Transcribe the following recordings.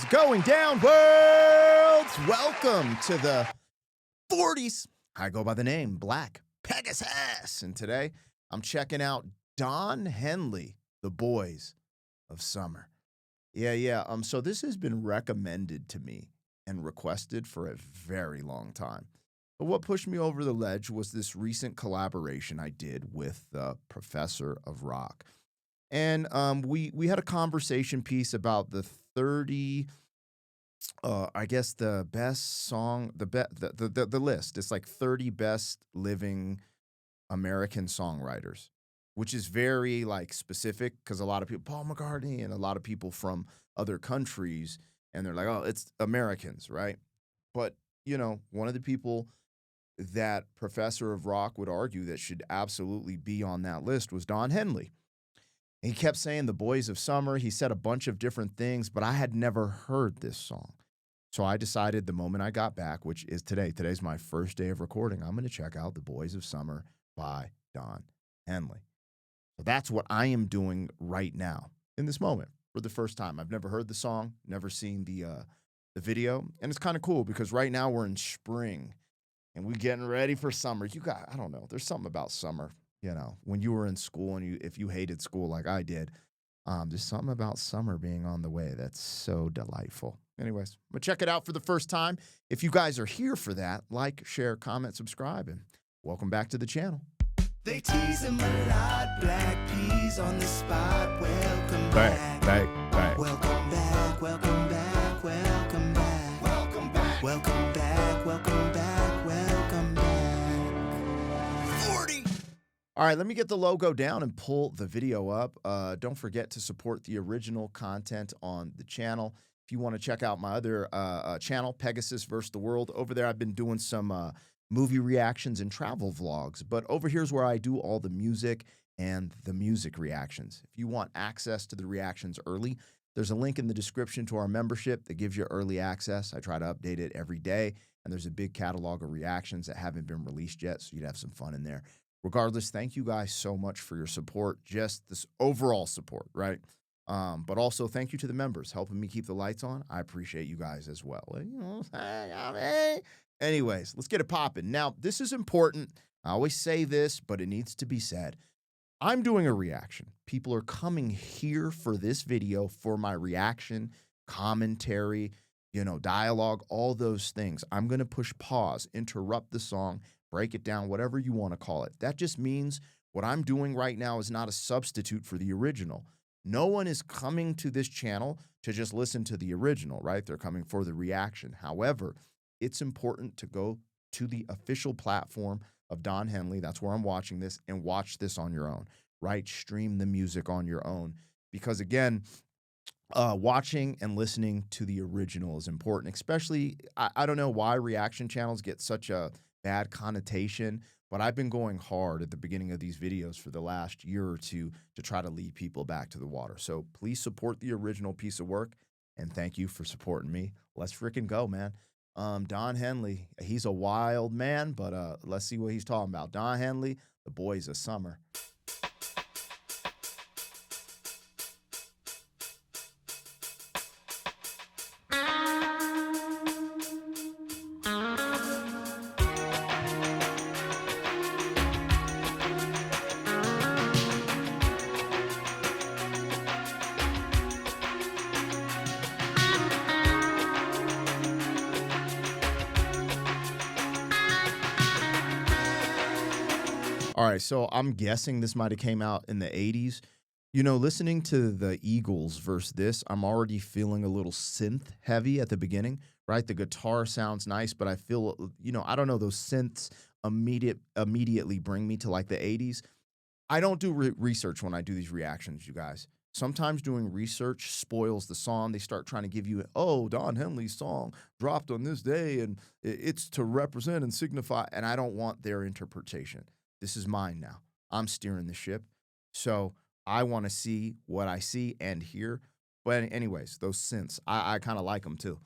going down, worlds? Welcome to the 40s. I go by the name Black Pegasus, and today I'm checking out Don Henley, The Boys of Summer. So this has been recommended to me and requested for a very long time. But what pushed me over the ledge was this recent collaboration I did with the Professor of Rock. And we had a conversation piece about the 30, the best song, the list. It's like 30 best living American songwriters, which is very like specific because a lot of people, Paul McCartney and a lot of people from other countries, and they're like, oh, it's Americans, right? But, you know, one of the people that Professor of Rock would argue that should absolutely be on that list was Don Henley. He kept saying the Boys of Summer. He said a bunch of different things, but I had never heard this song. So I decided the moment I got back, which is today's my first day of recording, I'm going to check out the Boys of Summer by Don Henley. So that's what I am doing right now in this moment for the first time. I've never heard the song, never seen the video, and it's kind of cool because right now we're in spring and we're getting ready for summer. I don't know, there's something about summer. You know, when you were in school and if you hated school like I did, there's something about summer being on the way that's so delightful. Anyways, I'm going to check it out for the first time. If you guys are here for that, like, share, comment, subscribe, and welcome back to the channel. They tease him a lot, black peas on the spot. Welcome back. Back. Welcome back, welcome back, welcome back. Welcome back. Welcome back, welcome back, welcome back. 40. All right, let me get the logo down and pull the video up. Don't forget to support the original content on the channel. If you want to check out my other channel, Pegasus vs. the World, over there I've been doing some movie reactions and travel vlogs. But over here's where I do all the music and the music reactions. If you want access to the reactions early, there's a link in the description to our membership that gives you early access. I try to update it every day, and there's a big catalog of reactions that haven't been released yet, so you'd have some fun in there. Regardless, thank you guys so much for your support, just this overall support, right? But also thank you to the members helping me keep the lights on. I appreciate you guys as well. You know, anyways, let's get it popping. Now, this is important. I always say this, but it needs to be said. I'm doing a reaction. People are coming here for this video for my reaction, commentary, dialogue, all those things. I'm going to push pause, interrupt the song, break it down, whatever you want to call it. That just means what I'm doing right now is not a substitute for the original. No one is coming to this channel to just listen to the original, right? They're coming for the reaction. However, it's important to go to the official platform of Don Henley. That's where I'm watching this, and watch this on your own, right? Stream the music on your own. Because again, watching and listening to the original is important, especially, I don't know why reaction channels get such a bad connotation, but I've been going hard at the beginning of these videos for the last year or two to try to lead people back to the water. So please support the original piece of work, and thank you for supporting me. Let's freaking go, man. Don Henley, he's a wild man, but let's see what he's talking about. Don Henley, The Boys of Summer. All right, so I'm guessing this might have came out in the 80s. You know, listening to the Eagles versus this, I'm already feeling a little synth heavy at the beginning, right? The guitar sounds nice, but I feel, I don't know, those synths immediately bring me to like the 80s. I don't do research when I do these reactions, you guys. Sometimes doing research spoils the song. They start trying to give you, Don Henley's song dropped on this day, and it's to represent and signify, and I don't want their interpretation. This is mine now. I'm steering the ship. So I want to see what I see and hear. But anyways, those synths, I kind of like them too.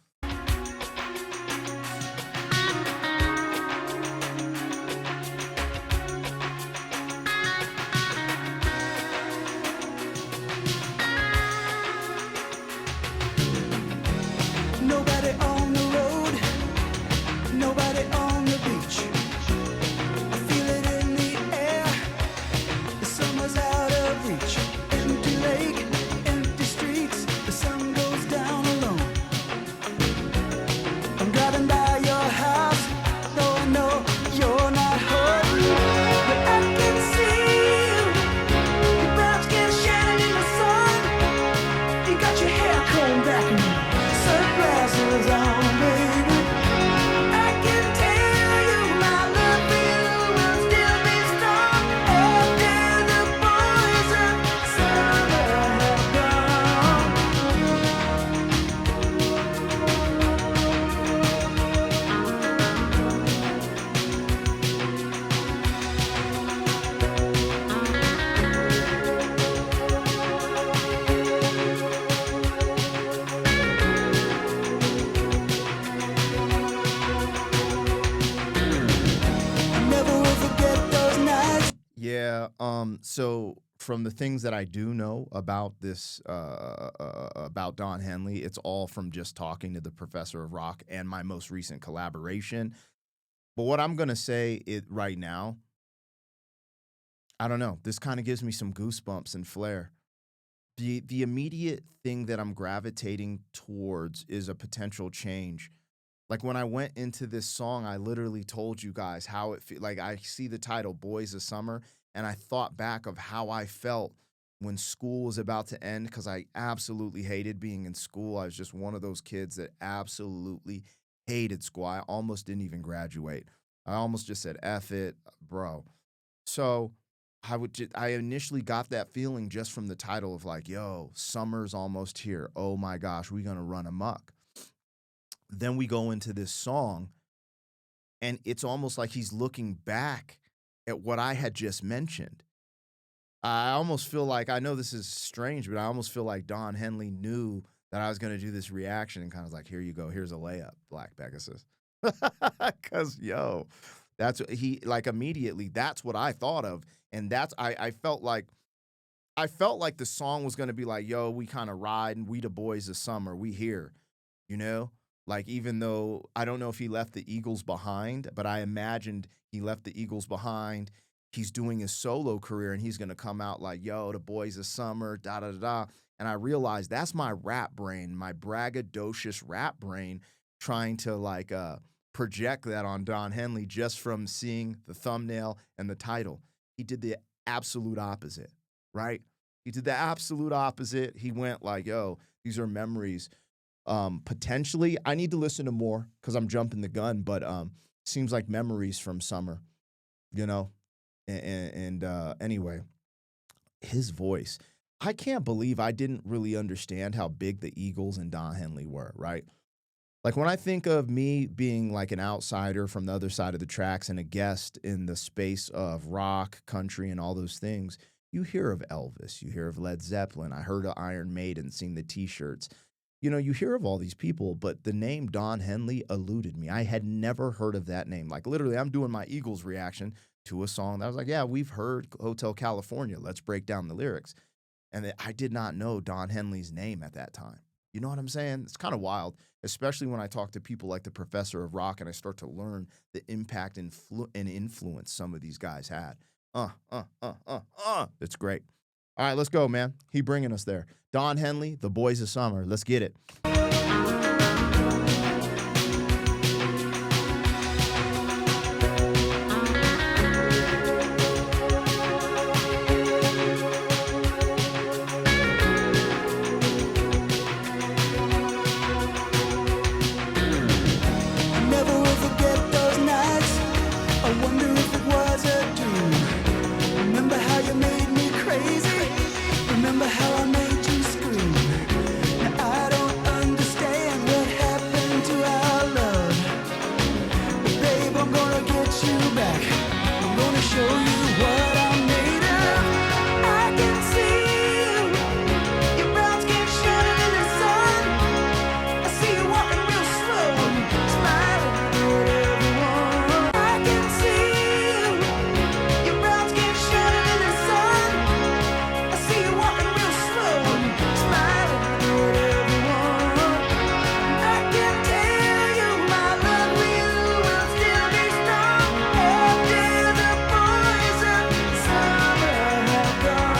So from the things that I do know about this, about Don Henley, it's all from just talking to the professor of rock and my most recent collaboration. But what I'm gonna say it right now, I don't know. This kind of gives me some goosebumps and flair. The immediate thing that I'm gravitating towards is a potential change. Like when I went into this song, I literally told you guys how it feel. Like I see the title "Boys of Summer," and I thought back of how I felt when school was about to end because I absolutely hated being in school. I was just one of those kids that absolutely hated school. I almost didn't even graduate. I almost just said "F it, bro." So I initially got that feeling just from the title of like, yo, summer's almost here. Oh my gosh, we're gonna run amok. Then we go into this song, and it's almost like he's looking back at what I had just mentioned. I almost feel like I know this is strange, but I almost feel like Don Henley knew that I was gonna do this reaction and kind of like, here you go, here's a layup, Black Pegasus. Cause yo, that's what he like immediately, that's what I thought of. And I felt like the song was gonna be like, yo, we kind of ride and we the boys of summer, we here, you know? Like, even though I don't know if he left the Eagles behind, but I imagined he left the Eagles behind. He's doing his solo career and he's gonna come out like, yo, the boys of summer, da da da da. And I realized that's my rap brain, my braggadocious rap brain, trying to like project that on Don Henley just from seeing the thumbnail and the title. He did the absolute opposite, right? He did the absolute opposite. He went like, yo, these are memories. Potentially, I need to listen to more because I'm jumping the gun, but seems like memories from summer, you know? And anyway, his voice. I can't believe I didn't really understand how big the Eagles and Don Henley were, right? Like when I think of me being like an outsider from the other side of the tracks and a guest in the space of rock, country, and all those things, you hear of Elvis, you hear of Led Zeppelin. I heard of Iron Maiden, seen the T-shirts. You know, you hear of all these people, but the name Don Henley eluded me. I had never heard of that name. Like literally, I'm doing my Eagles reaction to a song that I was like, yeah, we've heard Hotel California. Let's break down the lyrics. And I did not know Don Henley's name at that time. You know what I'm saying? It's kind of wild, especially when I talk to people like the professor of rock and I start to learn the impact and influence some of these guys had. It's great. All right, let's go, man. He bringing us there. Don Henley, the boys of summer. Let's get it. Never will forget those nights. I wonder if it was a dream. Remember how you made me crazy? Remember how I made you scream? Now I don't understand what happened to our love. But babe, I'm gonna get you back. I'm gonna show you what I'm made of. I can see you. Your brown skin shining in the sun. I see you walking real slow, smiling at everyone. I can see you. Your brown skin shining in the sun. I see you walking real slow, smiling at everyone. I can tell you my love for you will still be strong after the boys of summer have gone.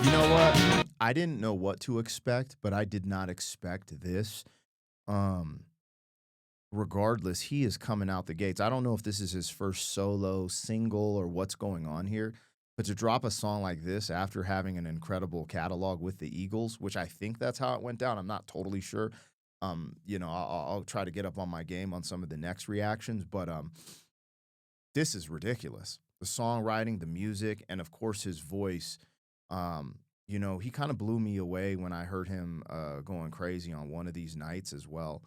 You know what? I didn't know what to expect, but I did not expect this. Um, Regardless, he is coming out the gates. I don't know if this is his first solo single or what's going on here, But to drop a song like this after having an incredible catalog with the Eagles, which I think that's how it went down. I'm not totally sure. I'll try to get up on my game on some of the next reactions, but this is ridiculous. The songwriting, the music, and of course his voice. He kind of blew me away when I heard him going crazy on one of these nights as well.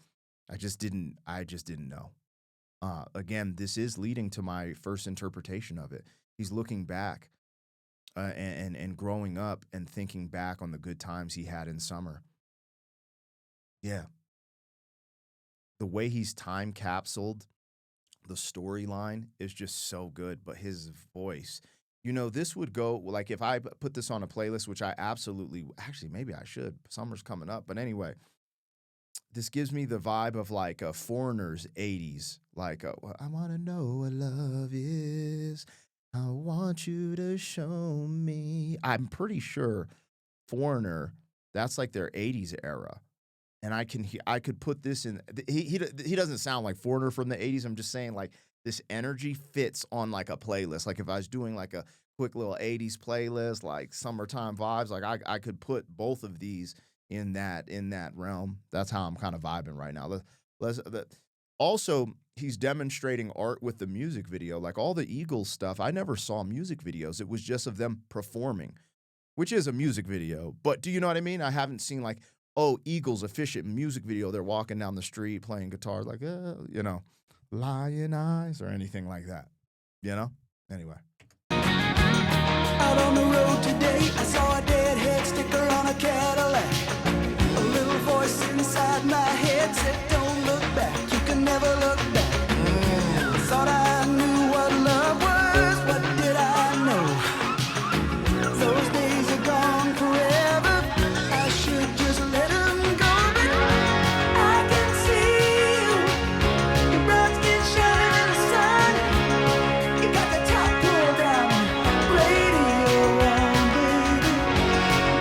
I just didn't know. Again, this is leading to my first interpretation of it. He's looking back and growing up and thinking back on the good times he had in summer. Yeah, the way he's time capsuled the storyline is just so good, but his voice, this would go like if I put this on a playlist, which I absolutely actually maybe I should. Summer's coming up, but anyway, this gives me the vibe of like a Foreigner's 80s, like well, I want to know what love is. I want you to show me. I'm pretty sure Foreigner, that's like their 80s era. And I could put this in. He doesn't sound like Foreigner from the 80s. I'm just saying like this energy fits on like a playlist. Like if I was doing like a quick little 80s playlist, like summertime vibes, like I could put both of these in that realm. That's how I'm kind of vibing right now. Also, he's demonstrating art with the music video. Like all the Eagles stuff, I never saw music videos. It was just of them performing, which is a music video. But do you know what I mean? I haven't seen like, oh, Eagles efficient music video. They're walking down the street playing guitar, like, lion eyes or anything like that. Anyway. Out on the road today, I saw a deadhead sticker on a Cadillac. A little voice inside my head said, don't look back, you can never look back. Thought I knew what love was, what did I know? Those days are gone forever, I should just let them go. But I can see you, your brown skin shining in the sun. You got the top pulled down, radio on, baby.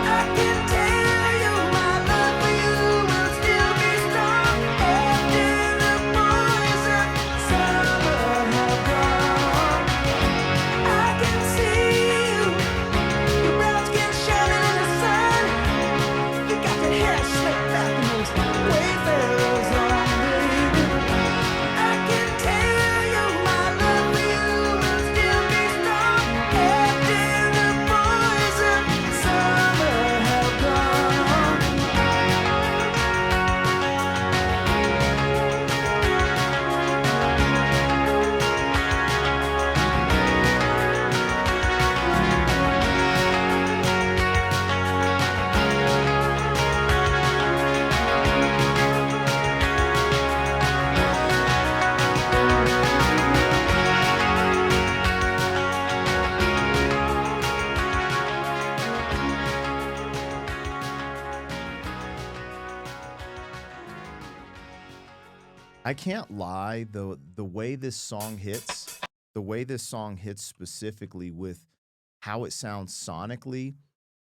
I can tell you my love for you will still be strong after the boys of summer have gone. I can see you, your brown skin shining in the sun. You got that hair slicked back and those wayfarers on, baby. I can tell you my love for you will still be strong after the boys of summer have gone. I can't lie, the way this song hits, specifically with how it sounds sonically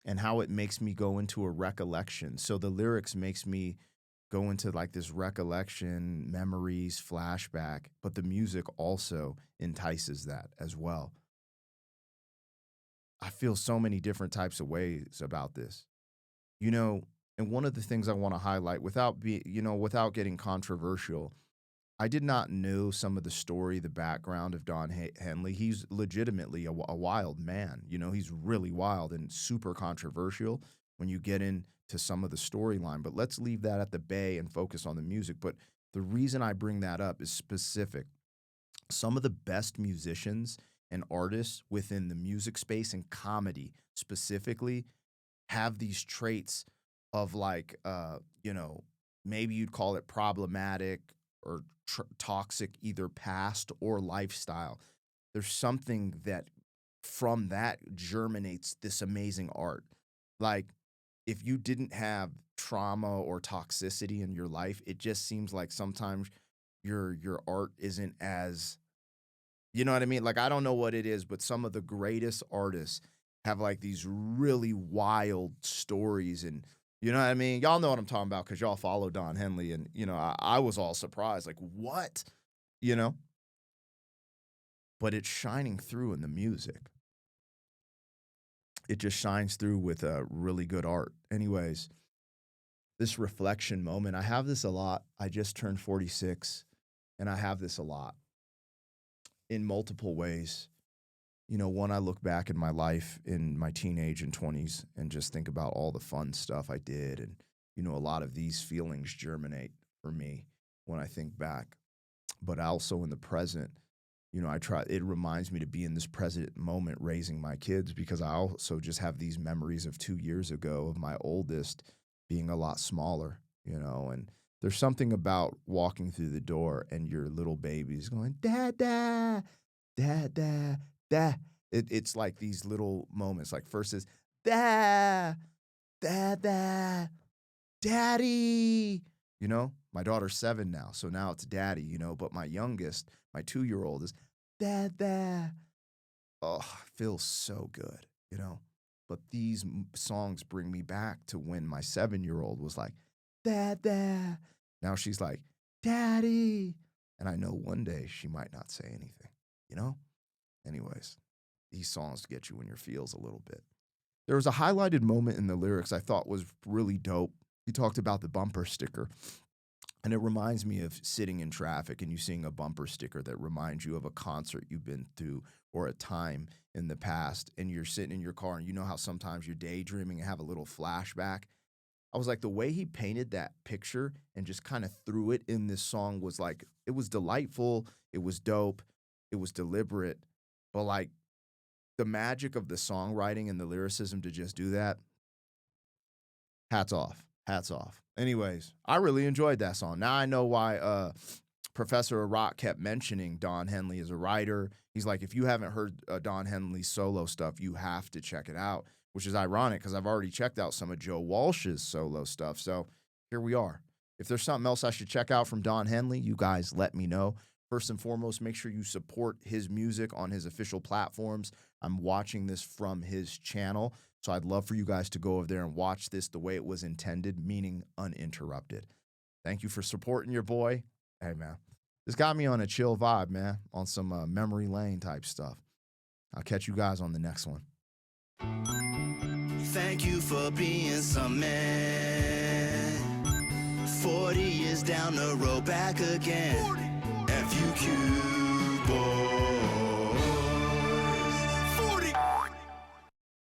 and how it makes me go into a recollection. So the lyrics makes me go into like this recollection, memories, flashback, but the music also entices that as well. I feel so many different types of ways about this. You know, and one of the things I want to highlight without getting controversial, I did not know some of the story, the background of Don Henley. He's legitimately a wild man. He's really wild and super controversial when you get into some of the storyline. But let's leave that at the bay and focus on the music. But the reason I bring that up is specific. Some of the best musicians and artists within the music space and comedy specifically have these traits of like, maybe you'd call it problematic or toxic, either past or lifestyle. There's something that from that germinates this amazing art. Like if you didn't have trauma or toxicity in your life, it just seems like sometimes your art isn't as, you know what I mean? Like I don't know what it is, but some of the greatest artists have like these really wild stories, and you know what I mean? Y'all know what I'm talking about because y'all follow Don Henley, and I was all surprised, like what, you know? But it's shining through in the music. it just shines through with really good art. Anyways, this reflection moment, I have this a lot. I just turned 46, and I have this a lot in multiple ways. You know, one, I look back in my life in my teenage and 20s and just think about all the fun stuff I did. And, you know, a lot of these feelings germinate for me when I think back. But also in the present, you know, it reminds me to be in this present moment raising my kids, because I also just have these memories of 2 years ago of my oldest being a lot smaller, you know, and there's something about walking through the door and your little baby's going, dad, dad, dad, dad, dad. It's like these little moments. Like first is dad, dad, dad, daddy. You know, my daughter's 7 now, so now it's daddy, you know, but my youngest, my 2-year-old is dad, dad. Oh, feels so good, you know. But these songs bring me back to when my 7-year-old was like, dad, dad. Now she's like, daddy. And I know one day she might not say anything, you know? Anyways, these songs get you in your feels a little bit. There was a highlighted moment in the lyrics I thought was really dope. He talked about the bumper sticker. And it reminds me of sitting in traffic and you seeing a bumper sticker that reminds you of a concert you've been through or a time in the past. And you're sitting in your car and you know how sometimes you're daydreaming and have a little flashback. I was like, the way he painted that picture and just kind of threw it in this song was like, it was delightful. It was dope. It was deliberate. But like the magic of the songwriting and the lyricism to just do that, hats off. Hats off. Anyways, I really enjoyed that song. Now I know why Professor Rock kept mentioning Don Henley as a writer. He's like, if you haven't heard Don Henley's solo stuff, you have to check it out, which is ironic because I've already checked out some of Joe Walsh's solo stuff. So here we are. If there's something else I should check out from Don Henley, you guys let me know. First and foremost, make sure you support his music on his official platforms. I'm watching this from his channel, so I'd love for you guys to go over there and watch this the way it was intended, meaning uninterrupted. Thank you for supporting your boy. Hey, man, this got me on a chill vibe, man, on some memory lane type stuff. I'll catch you guys on the next one. Thank you for being some man. 40 years down the road, back again.